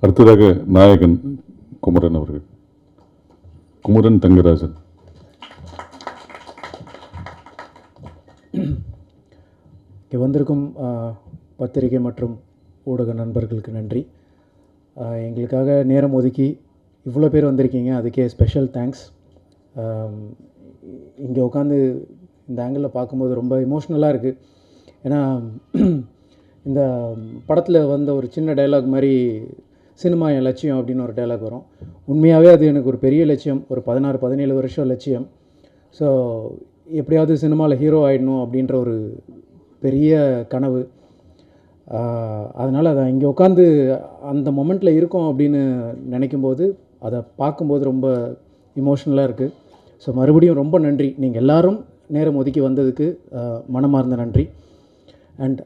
அடுத்ததாக நாயகன் குமரன் அவர்கள். குமரன் தங்கராஜன். இங்கே வந்திருக்கும் பத்திரிகை மற்றும் ஊடக நண்பர்களுக்கு நன்றி. எங்களுக்காக நேரம் ஒதுக்கி இவ்வளோ பேர் வந்திருக்கீங்க, அதுக்கே ஸ்பெஷல் தேங்க்ஸ். இங்கே உட்காந்து இந்த ஆங்கிளில் பார்க்கும்போது ரொம்ப இமோஷ்னலாக இருக்குது. ஏன்னா இந்த படத்தில் வந்த ஒரு சின்ன டைலாக் மாதிரி சினிமா என் லட்சியம் அப்படின்னு ஒரு டைலாக் வரும். உண்மையாகவே அது எனக்கு ஒரு பெரிய லட்சியம், ஒரு 16-17 வருஷம் லட்சியம். ஸோ எப்படியாவது சினிமாவில் ஹீரோ ஆகிடணும் அப்படின்ற ஒரு பெரிய கனவு. அதனால் அதை இங்கே உட்காந்து அந்த மொமெண்ட்டில் இருக்கோம் அப்படின்னு நினைக்கும்போது, அதை பார்க்கும்போது ரொம்ப இமோஷ்னலாக இருக்குது. ஸோ மறுபடியும் ரொம்ப நன்றி, நீங்கள் எல்லோரும் நேரம் ஒதுக்கி வந்ததுக்கு மனமார்ந்த நன்றி. அண்ட்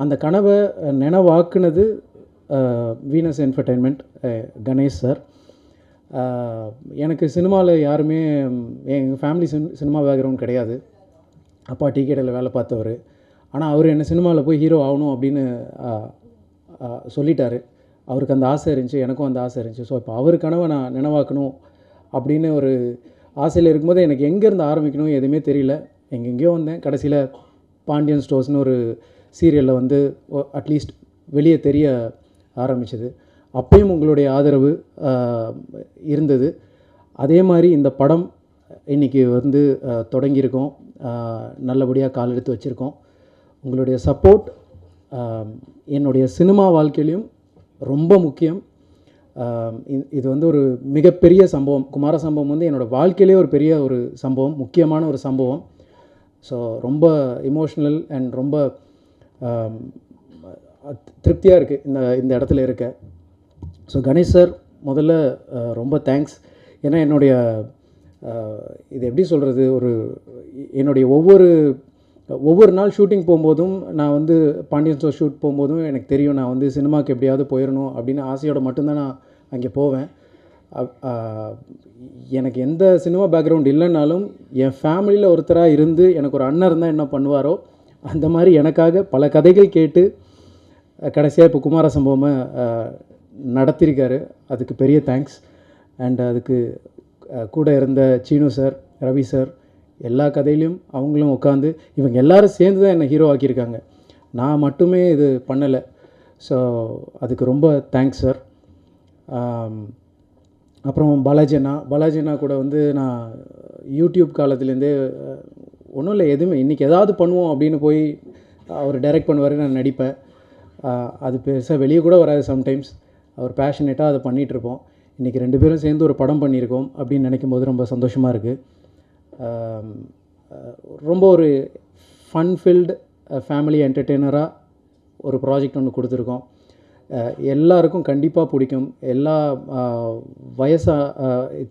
அந்த கனவை நினைவாக்குனது வீனஸ் என்டர்டெயின்மெண்ட், கணேஷ் சார். எனக்கு சினிமாவில் யாருமே, எங்கள் ஃபேமிலி சினிமா பேக்ரவுண்ட் கிடையாது. அப்பா டீ கடையில் வேலை பார்த்தவர். ஆனால் அவர் என்ன சினிமாவில் போய் ஹீரோ ஆகணும் அப்படின்னு சொல்லிட்டார். அவருக்கு அந்த ஆசை இருந்துச்சு, எனக்கும் அந்த ஆசை இருந்துச்சு. ஸோ இப்போ அவர் கனவை நான் நினைவாக்கணும் அப்படின்னு ஒரு ஆசையில் இருக்கும்போது எனக்கு எங்கேருந்து ஆரம்பிக்கணும் எதுவுமே தெரியல. எங்கெங்கேயோ வந்தேன். கடைசியில் பாண்டியன் ஸ்டோர்ஸ்னு ஒரு சீரியலில் வந்து அட்லீஸ்ட் வெளியே தெரிய ஆரம்பிச்சது. அப்பயும் உங்களுடைய ஆதரவு இருந்தது. அதே மாதிரி இந்த படம் இன்றைக்கி வந்து தொடங்கியிருக்கோம், நல்லபடியாக கால் எடுத்து வச்சுருக்கோம். உங்களுடைய சப்போர்ட் என்னுடைய சினிமா வாழ்க்கையிலையும் ரொம்ப முக்கியம். இது வந்து ஒரு மிகப்பெரிய சம்பவம். குமார சம்பவம் வந்து என்னோடய வாழ்க்கையிலே ஒரு பெரிய ஒரு சம்பவம், முக்கியமான ஒரு சம்பவம். ஸோ ரொம்ப இமோஷ்னல் அண்ட் ரொம்ப திருப்தியாக இருக்குது இந்த இடத்துல இருக்க. ஸோ கணேஷ் சார் முதல்ல ரொம்ப தேங்க்ஸ். ஏன்னா என்னுடைய இது எப்படி சொல்கிறது, என்னுடைய ஒவ்வொரு நாள் ஷூட்டிங் போகும்போதும், நான் வந்து பாண்டியன் ஸ்டோர் ஷூட் போகும்போதும் எனக்கு தெரியும் நான் வந்து சினிமாவுக்கு எப்படியாவது போயிடணும் அப்படின்னு ஆசையோடு மட்டும்தான் நான் அங்கே போவேன். எனக்கு எந்த சினிமா பேக்ரவுண்ட் இல்லைன்னாலும் என் ஃபேமிலியில் ஒருத்தராக இருந்து எனக்கு ஒரு அண்ணன் இருந்தால் என்ன பண்ணுவாரோ அந்த மாதிரி எனக்காக பல கதைகள் கேட்டு கடைசியாக இப்போ குமார சம்பவமை நடத்தியிருக்காரு. அதுக்கு பெரிய தேங்க்ஸ். அண்ட் அதுக்கு கூட இருந்த சீனு சார், ரவி சார், எல்லா கதையிலையும் அவங்களும் உட்காந்து இவங்க எல்லோரும் சேர்ந்து தான் என்னை ஹீரோ ஆக்கியிருக்காங்க. நான் மட்டுமே இது பண்ணலை. ஸோ அதுக்கு ரொம்ப தேங்க்ஸ் சார். அப்புறம் பாலாஜி அண்ணா கூட வந்து நான் யூடியூப் காலத்துலேருந்தே ஒன்றும் இல்லை, எதுவுமே இன்றைக்கி ஏதாவது பண்ணுவோம் அப்படின்னு போய் அவர் டைரக்ட் பண்ணுவார், நான் நடிப்பேன். அது பெருசாக வெளியே கூட வராது சம்டைம்ஸ். அவர் பேஷனேட்டாக அதை பண்ணிகிட்ருப்போம். இன்றைக்கி 2 பேரும் சேர்ந்து ஒரு படம் பண்ணியிருக்கோம் அப்படின்னு நினைக்கும் போது ரொம்ப சந்தோஷமாக இருக்குது. ரொம்ப ஒரு ஃபன்ஃபில்டு ஃபேமிலி என்டர்டெய்னராக ஒரு ப்ராஜெக்ட் ஒன்று கொடுத்துருக்கோம். எல்லாருக்கும் கண்டிப்பாக பிடிக்கும். எல்லா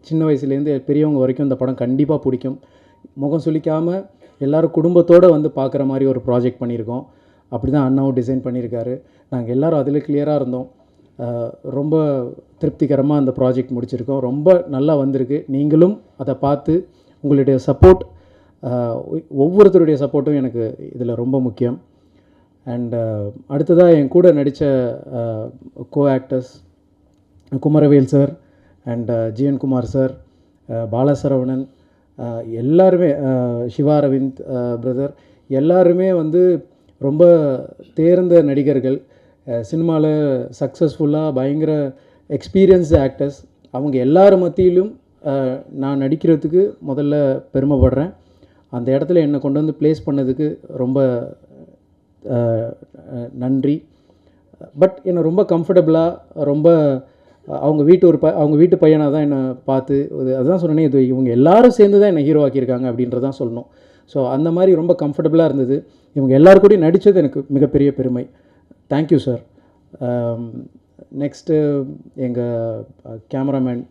சின்ன வயசுலேருந்து பெரியவங்க வரைக்கும் இந்த படம் கண்டிப்பாக பிடிக்கும். முகம் சுளிக்காமல் எல்லோரும் குடும்பத்தோடு வந்து பார்க்குற மாதிரி ஒரு ப்ராஜெக்ட் பண்ணியிருக்கோம். அப்படி தான் அண்ணாவும் டிசைன் பண்ணியிருக்காரு. நாங்கள் எல்லோரும் அதில் கிளியராக இருந்தோம். ரொம்ப திருப்திகரமாக அந்த ப்ராஜெக்ட் முடிச்சிருக்கோம். ரொம்ப நல்லா வந்திருக்கு. நீங்களும் அதை பார்த்து உங்களுடைய சப்போர்ட், ஒவ்வொருத்தருடைய சப்போர்ட்டும் எனக்கு இதில் ரொம்ப முக்கியம். அண்ட் அடுத்ததாக என் கூட நடித்த co actors Kumaravel sir and GN Kumar sir, Balasaravanan, எல்லாருமே, சிவா அரவிந்த் பிரதர், எல்லாருமே வந்து ரொம்ப தேர்ந்த நடிகர்கள். சினிமாவில் சக்ஸஸ்ஃபுல்லாக பயங்கர எக்ஸ்பீரியன்ஸ்டு ஆக்டர்ஸ். அவங்க எல்லார் மத்தியிலும் நான் நடிக்கிறதுக்கு முதல்ல பெருமைப்படுறேன். அந்த இடத்துல என்னை கொண்டு வந்து ப்ளேஸ் பண்ணதுக்கு ரொம்ப நன்றி. பட் என்னை ரொம்ப கம்ஃபர்டபுளாக, ரொம்ப அவங்க வீட்டு பையனாக தான் என்னை பார்த்து, அதுதான் சொன்னேனே, இது இவங்க எல்லோரும் சேர்ந்து தான் என்னை ஹீரோ ஆக்கியிருக்காங்க அப்படின்றதான் சொல்லணும். ஸோ அந்த மாதிரி ரொம்ப கம்ஃபர்டபுளாக இருந்தது. இவங்க எல்லாருக்கூடையும் நடித்தது எனக்கு மிகப்பெரிய பெருமை. Thank you sir. நெக்ஸ்ட்டு எங்கள் கேமராமேன்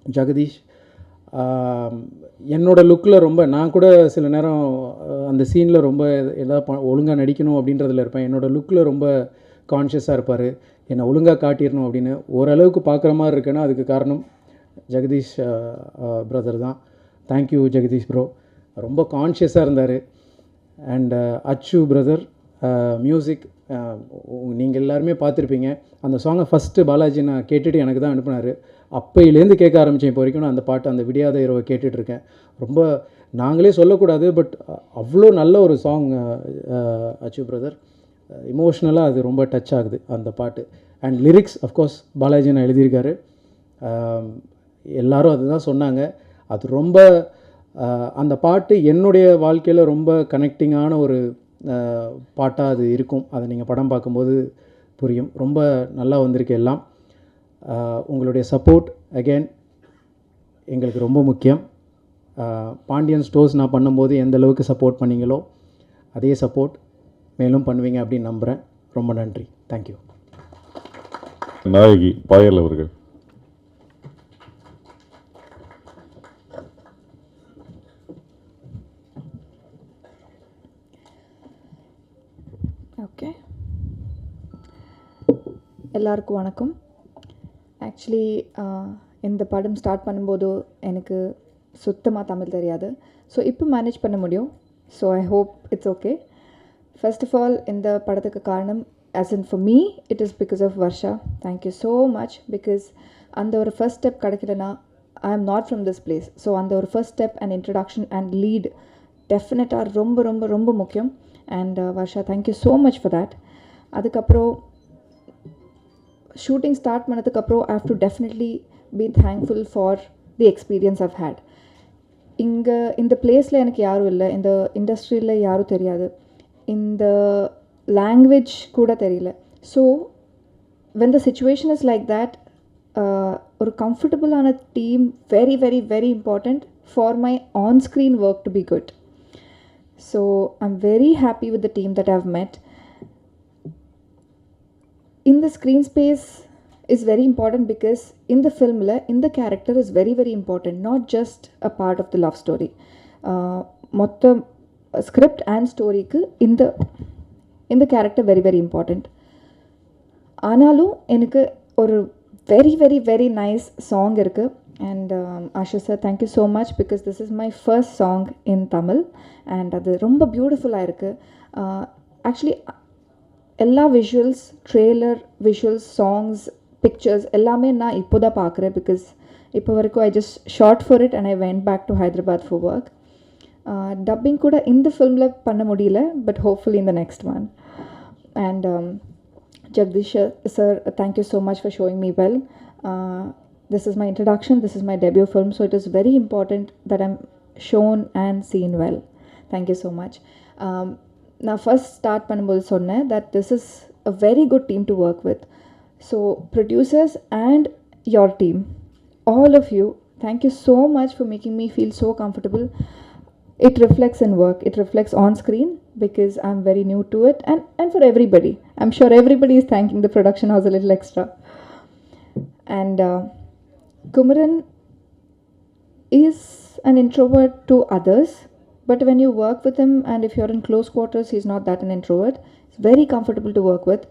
ஜெகதீஷ். என்னோடய லுக்கில் ரொம்ப, நான் கூட சில நேரம் அந்த சீனில் ரொம்ப எதாவது ஒழுங்காக நடிக்கணும் அப்படின்றதில் இருப்பேன். என்னோடய லுக்கில் ரொம்ப கான்ஷியஸாக இருப்பார். என்னை ஒழுங்காக காட்டிடணும் அப்படின்னு. ஓரளவுக்கு பார்க்குற மாதிரி இருக்குன்னா அதுக்கு காரணம் ஜெகதீஷ் பிரதர் தான். Thank you Jagadish bro. ரொம்ப கான்ஷியஸாக இருந்தார். அண்ட் அச்சு பிரதர், மியூசிக் நீங்கள் எல்லாருமே பார்த்துருப்பீங்க. அந்த சாங்கை ஃபஸ்ட்டு பாலாஜி நான் கேட்டுட்டு எனக்கு தான் அனுப்புனார். அப்பையிலேருந்து கேட்க ஆரம்பித்தேன். இப்போ வரைக்கும் நான் அந்த பாட்டு, அந்த விடியாத இரவை கேட்டுட்ருக்கேன். ரொம்ப நாங்களே சொல்லக்கூடாது, பட் அவ்வளோ நல்ல ஒரு சாங் அச்சு பிரதர். இமோஷ்னலாக அது ரொம்ப டச் ஆகுது அந்த பாட்டு. அண்ட் லிரிக்ஸ் அஃப்கோர்ஸ் பாலாஜி நான் எழுதியிருக்காரு. எல்லாரும் அதுதான் சொன்னாங்க. அது ரொம்ப அந்த பாட்டு என்னுடைய வாழ்க்கையில் ரொம்ப கனெக்டிங்கான ஒரு பாட்டாக அது இருக்கும். அதை நீங்கள் படம் பார்க்கும்போது புரியும். ரொம்ப நல்லா வந்திருக்கு எல்லாம். உங்களுடைய சப்போர்ட் அகெயின் எங்களுக்கு ரொம்ப முக்கியம். பாண்டியன் ஸ்டோர்ஸ் நான் பண்ணும்போது எந்த அளவுக்கு சப்போர்ட் பண்ணீங்களோ அதே சப்போர்ட் மேலும் பண்ணுவீங்க அப்படின்னு நம்புகிறேன். ரொம்ப நன்றி. தேங்க்யூ. நாயகி பாயல் அவர்கள். ஓகே, எல்லாருக்கும் வணக்கம். ஆக்சுவலி இந்த படம் ஸ்டார்ட் பண்ணும்போது எனக்கு சுத்தமாக தமிழ் தெரியாது. ஸோ இப்போ மேனேஜ் பண்ண முடியும். So I hope it's okay. First of all இந்த படத்துக்கு காரணம், as in for me, it is because of Varsha. Thank you so much, because அந்த ஒரு ஃபர்ஸ்ட் ஸ்டெப் கிடைக்கலனா I am not from this place. So அந்த ஒரு first step and introduction and lead டெஃபினட்டாக ரொம்ப ரொம்ப ரொம்ப முக்கியம். And Varsha, thank you so much for that. அதுக்கப்புறம் ஷூட்டிங் ஸ்டார்ட் பண்ணதுக்கப்புறம் I have to definitely be thankful for the experience I've had. இங்கே இந்த பிளேஸில் எனக்கு யாரும் இல்லை, இந்த இண்டஸ்ட்ரியில் யாரும் தெரியாது, இந்த லாங்குவேஜ் கூட தெரியல. So when the situation is like that, ஒரு கம்ஃபர்டபுளான team very very very important for my on screen work to be good. So I'm very happy with the team that I've met. In the screen space is very important because in the film in the character is very very important, not just a part of the love story. மொத்த script and story க்கு இந்த character very very important. ஆனாலும் எனக்கு ஒரு very very very nice song இருக்கு. And Ashish sir, thank you so much, because this is my first song in Tamil and அது ரொம்ப பியூட்டிஃபுல்லாக இருக்குது. ஆக்சுவலி எல்லா visuals, trailer visuals, songs, pictures எல்லாமே நான் இப்போ தான் பார்க்குறேன். பிகாஸ் இப்போ வரைக்கும் I just shot for it and I went back to Hyderabad for work. Dubbing கூட இந்த ஃபில்மில் பண்ண முடியல, பட் ஹோப்ஃபுல்லி இந்த next one. And Jagdish sir, thank you so much for showing me well. This is my introduction, this is my debut film, so it is very important that I'm shown and seen well. Thank you so much. நான் first start பண்ணும்போது சொன்னேன் that this is a very good team to work with. So producers and your team, all of you, thank you so much for making me feel so comfortable. It reflects in work, it reflects on screen, because I'm very new to it, and for everybody, I'm sure everybody is thanking the production house a little extra. And Kumaran is an introvert to others, but when you work with him and if you're in close quarters, he's not that an introvert. It's very comfortable to work with.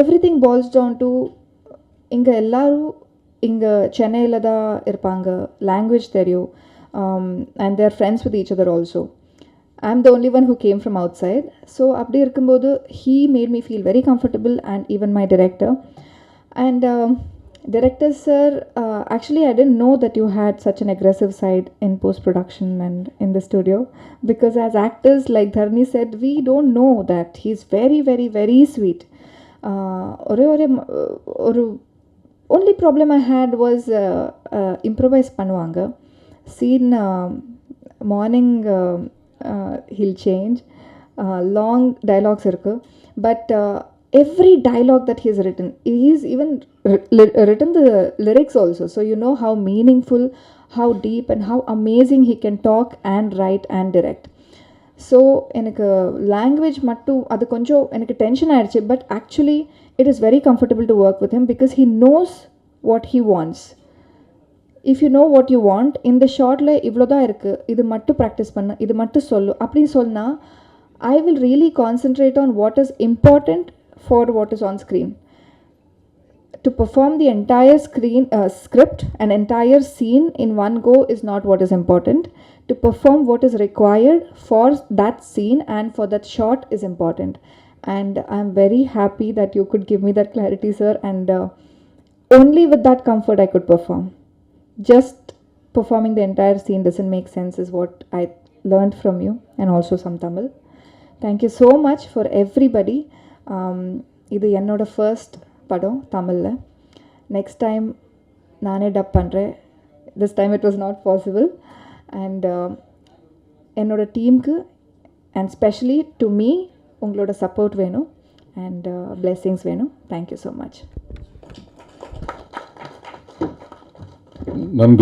Everything boils down to inga ellaru inga Chennai da irpanga, language theriyu, and they're friends with each other also. I'm the only one who came from outside, so apdi irkumbodhu he made me feel very comfortable, and even my director. And director sir, actually I didn't know that you had such an aggressive side in post production and in the studio, because as actors, like Dharni said, we don't know that. He's very very very sweet. Oru only problem I had was improvise பண்ணுவாங்க. Scene morning he'll change, long dialogues irukku, but every dialogue that he's written, he's even written the lyrics also, so you know how meaningful, how deep and how amazing he can talk and write and direct. So எனக்கு language மட்டும் அது கொஞ்சம் எனக்கு tension ஆயிடுச்சு, but actually it is very comfortable to work with him because he knows what he wants. If you know what you want, in the shortல இவ்வளோதான் இருக்குது, இது மட்டும் ப்ராக்டிஸ் பண்ணு, இது மட்டும் சொல்லு அப்படின்னு சொன்னால் I will really concentrate on what is important for what is on screen. To perform the entire script, an entire scene in one go is not what is important. to perform what is required for that scene and for that shot is important. And I'm very happy that you could give me that clarity, sir, and only with that comfort I could perform. Just performing the entire scene doesn't make sense is what I learned from you, and also some Tamil. Thank you so much for everybody. இது என்னோட first படம் தமிழில். Next time நானே dub பண்ணுறேன். This time it was not possible. And என்னோட டீமுக்கு and specially to me உங்களோட support வேணும் அண்ட் பிளெஸ்ஸிங்ஸ் வேணும். Thank you so much. நன்றி.